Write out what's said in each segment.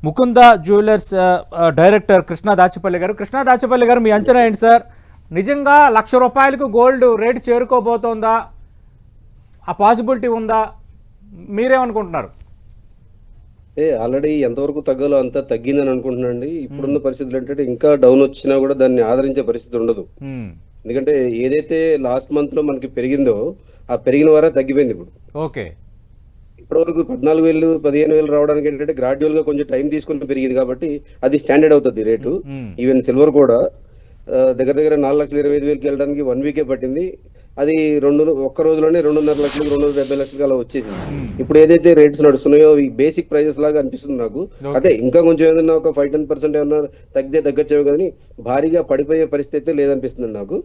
Mukunda jewellers director Krishna Dachepalli గారు. కృష్ణ దాచపల్లి గారు, మీ అంచనా ఏంటి సార్? నిజంగా ₹1,00,000 గోల్డ్ రేటు చేరుకోబోతోందా? ఆ పాసిబిలిటీ ఉందా? మీరేమనుకుంటున్నారు? ఆల్రెడీ ఎంతవరకు తగ్గాలో అంతా తగ్గిందని అనుకుంటున్నానండి. ఇప్పుడున్న పరిస్థితులు ఏంటంటే ఇంకా డౌన్ వచ్చినా కూడా దాన్ని ఆదరించే పరిస్థితి ఉండదు. ఎందుకంటే ఏదైతే లాస్ట్ మంత్ లో మనకి పెరిగిందో ఆ పెరిగిన వారే తగ్గిపోయింది ఇప్పుడు. ఓకే, ఇప్పటివరకు 14,000 15,000 రావడానికి ఏంటంటే గ్రాడ్యువల్ గా కొంచెం టైం తీసుకుని పెరిగింది కాబట్టి అది స్టాండర్డ్ అవుతుంది రేటు. ఈవెన్ సిల్వర్ కూడా దగ్గర దగ్గర 4,25,000కి వెళ్ళడానికి 1 వీకే పట్టింది. అది ఒక్క రోజులోనే 2.5 లక్షలకు 270 లక్షలకు అలా వచ్చేసింది. ఇప్పుడు ఏదైతే రేట్స్ నడుస్తున్నాయో ఈ బేసిక్ ప్రైజెస్ లాగా అనిపిస్తుంది నాకు. అదే ఇంకా కొంచెం ఏదైనా ఒక 5-10% ఏమన్నా తగ్గచ్చేమో కానీ భారీగా పడిపోయే పరిస్థితి లేదనిపిస్తుంది నాకు.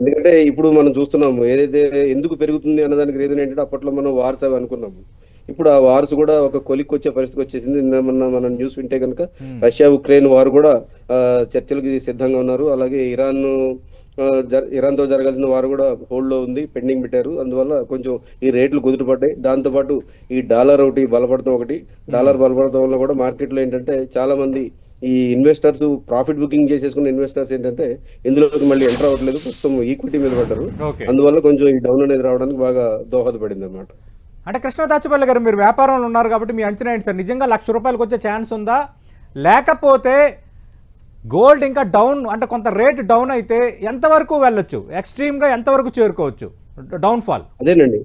ఎందుకంటే ఇప్పుడు మనం చూస్తున్నాము ఏదైతే ఎందుకు పెరుగుతుంది అన్నదానికి రీజన్ ఏంటంటే అప్పట్లో మనం వార్స్ అవి అనుకున్నాము. ఇప్పుడు ఆ వార్స్ కూడా ఒక కొలిక్కి వచ్చే పరిస్థితి వచ్చేసింది. నిన్న మనం న్యూస్ వింటే కనుక రష్యా ఉక్రెయిన్ వార్ కూడా చర్చలకి సిద్ధంగా ఉన్నారు. అలాగే ఇరాన్ తో జరగాల్సిన వారు కూడా హోల్డ్ లో ఉంది, పెండింగ్ పెట్టారు. అందువల్ల కొంచెం ఈ రేట్లు కుదుటపడ్డాయి. దాంతో పాటు ఈ డాలర్ డాలర్ బలపడటం వల్ల కూడా మార్కెట్ లో ఏంటంటే చాలా మంది ఈ ఇన్వెస్టర్స్ ప్రాఫిట్ బుకింగ్ చేసేసుకున్న ఇన్వెస్టర్స్ ఏంటంటే ఇందులోకి మళ్ళీ ఎంటర్ అవ్వట్లేదు, ప్రస్తుతం ఈక్విటీ మీద పడ్డారు. అందువల్ల కొంచెం ఈ డౌన్ అనేది రావడానికి బాగా దోహదపడింది అన్నమాట. అంటే కృష్ణ దాచపల్లి గారు, మీరు వ్యాపారంలో ఉన్నారు కాబట్టి మీ అంచనా ఏంటి సార్? నిజంగా ₹1,00,000 వచ్చే ఛాన్స్ ఉందా? లేకపోతే గోల్డ్ ఇంకా డౌన్, అంటే కొంత రేట్ డౌన్ అయితే ఎంతవరకు వెళ్ళొచ్చు? ఎక్స్ట్రీమ్గా ఎంతవరకు చేరుకోవచ్చు డౌన్ఫాల్? అదేనండి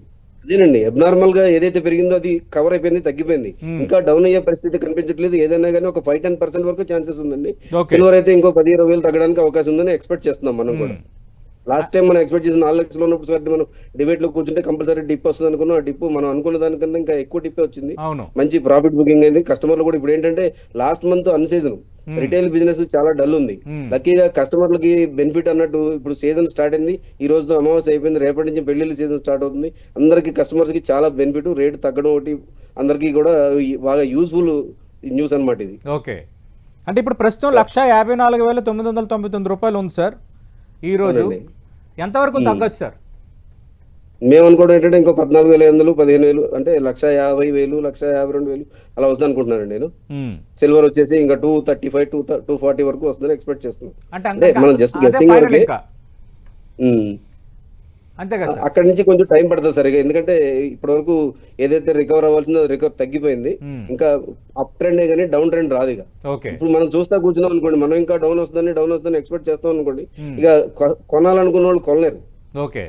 అబ్నార్మల్ గా ఏదైతే పెరిగిందో అది కవర్ అయిపోయింది, తగ్గిపోయింది. ఇంకా డౌన్ అయ్యే పరిస్థితి కనిపించట్లేదు. ఏదైనా కానీ ఒక 5-10% వరకు ఛాన్సెస్ ఉందండి. సిల్వర్ అయితే ఇంకో 10-20 తగ్గడానికి అవకాశం ఉందని ఎక్స్పెక్ట్ చేస్తున్నాం మనం కూడా. లాస్ట్ టైం మనం ఎక్స్పెక్ట్ చేసిన 4 లక్షలు ఉన్నప్పుడు మనం డిబేట్ లో కూర్చుంటే కంపల్సరీ డిప్ వస్తుంది అనుకున్నాం. ఆ డిప్ మనం అనుకున్న దానికన్నా ఇంకా ఎక్కువ డిప్ వచ్చింది. మంచి ప్రాఫిట్ బుకింగ్ అయింది. కస్టమర్లు కూడా ఇప్పుడు ఏంటంటే లాస్ట్ మంత్ అన్ సీజన్ రిటైల్ బిజినెస్ చాలా డల్ ఉంది. లక్కీగా కస్టమర్లకి బెనిఫిట్ అన్నట్టు ఇప్పుడు సీజన్ స్టార్ట్ అయింది. ఈ రోజుతో అమావాస్య అయిపోయింది, రేపటి నుంచి పెళ్లిళ్ళ సీజన్ స్టార్ట్ అవుతుంది. అందరికి కస్టమర్స్ కి చాలా బెనిఫిట్, రేటు తగ్గడం ఒకటి అందరికి కూడా బాగా యూస్ఫుల్ న్యూస్ అన్నమాట ఇది. ఓకే, అంటే ఇప్పుడు ప్రస్తుతం ₹154,999 ఉంది సార్. ఈ రోజు ఎంతవరకు తగ్గొచ్చు సార్? మేము అనుకోవడం ఏంటంటే ఇంకో 14,500 15,000 అంటే 1,50,000 1,52,000 అలా వస్తుంది అనుకుంటున్నాను నేను. సిల్వర్ వచ్చేసి ఇంకా 235 240 వరకు వస్తుందని ఎక్స్పెక్ట్ చేస్తున్నాం. అంటే మనం జస్ట్ గెస్సింగ్ వరకే. అంతే కదా, అక్కడ నుంచి కొంచెం టైం పడుతుంది సరిగా. ఎందుకంటే ఇప్పటి వరకు ఏదైతే రికవర్ అవ్వాల్సిందో రికవర్ తగ్గిపోయింది. ఇంకా అప్ ట్రెండ్ కానీ డౌన్ ట్రెండ్ రాదు. ఇక ఇప్పుడు మనం చూస్తా కూర్చున్నాం అనుకోండి, మనం ఇంకా డౌన్ వస్తుందని ఎక్స్పెక్ట్ చేస్తాం అనుకోండి, ఇక కొనాలనుకున్న వాళ్ళు కొనలేరు. ఓకే,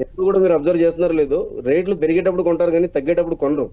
ఎప్పుడు కూడా మీరు అబ్జర్వ్ చేస్తున్నారు లేదు, రేట్లు పెరిగేటప్పుడు కొంటారు కానీ తగ్గేటప్పుడు కొనరు.